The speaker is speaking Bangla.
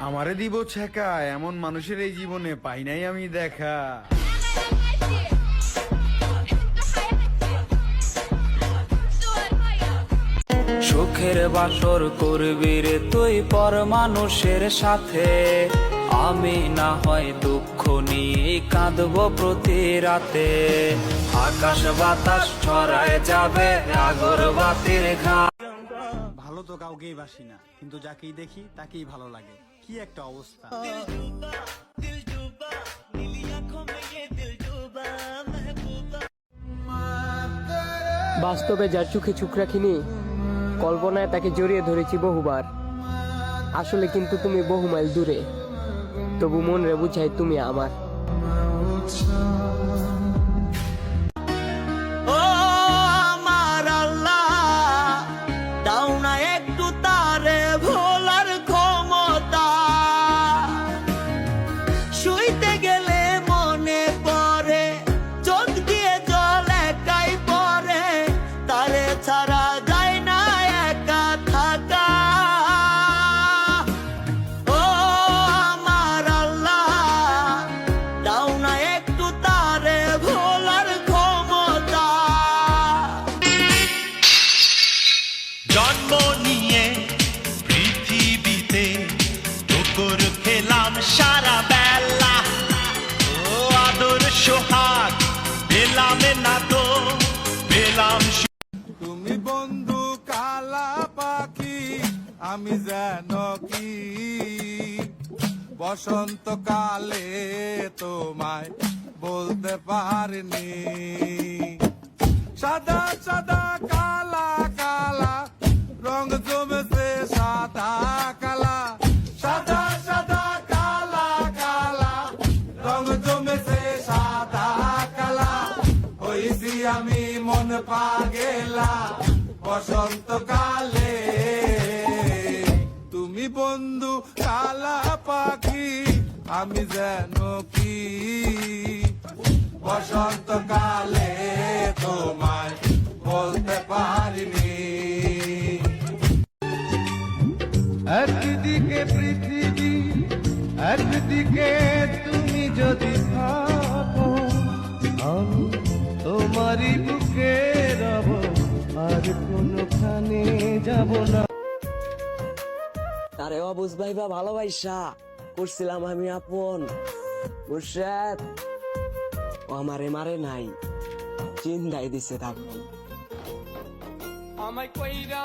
আমারে দিব ছেকা, এমন মানুষের এই জীবনে পাই নাই আমি দেখা। সুখের বাসর করবি রে তুই পর মানুষের সাথে, আমি না হয় দুঃখ নিয়ে কাঁদবো প্রতি রাতে। আকাশ বাতাস ছড়ায় যাবে আগরবাতির ঘা। ভালো তো কাউকেই বাসি না, কিন্তু যাকেই দেখি তাকেই ভালো লাগে। কি একটা অবস্থা! বাস্তবে যার চোখে চোখ রাখিনি, কল্পনায় তাকে জড়িয়ে ধরেছি বহুবার। আসলে কিন্তু তুমি বহু মাইল দূরে, তবু মন রে বুঝাই তুমি আমার। ও আমার আল্লাহ, দাও না একটু তারে ভোলার ক্ষমতা। শুইতে গেলে মনে পড়ে, চোখ দিয়ে জল একাই পড়ে, তারে ছাড়া যায় না একা থাকা। ও আমার আল্লাহ, দাও না একটু তারে ভোলার ক্ষমতা। জন্ম নিয়ে পৃথিবীতে ঠোকর খেলাম সারা বেলা, ও আদর সোহাগ পেলাম না তো পেলাম। তুমি বন্ধু কালা পাখি, আমি যেন কি বসন্তকালে তোমায় বলতে পারিনি। সাদা সাদা কালা কালা রং জমেছে সাদা কালা, সাদা সাদা কালা কালা রং জমেছে সাদা কালা। হইছি আমি মন পাগেলা বসন্তকালে। তুমি বন্ধু কালা পাখি, আমি যেন কি বসন্তকালে তোমায় বলতে পারিনি। একদিকে পৃথিবী, একদিকে তুমি যদি থাকো, আমি তোমারই বুকে রব, আর কোনোখানে যাব না। তারে অবুঝ ভাইবা ভালোবাসা করছিলাম আমি আপন। মুর্শেদ ও আমারে মারে নাই, চিন্তাই দিছে তখন। আমায় কইরা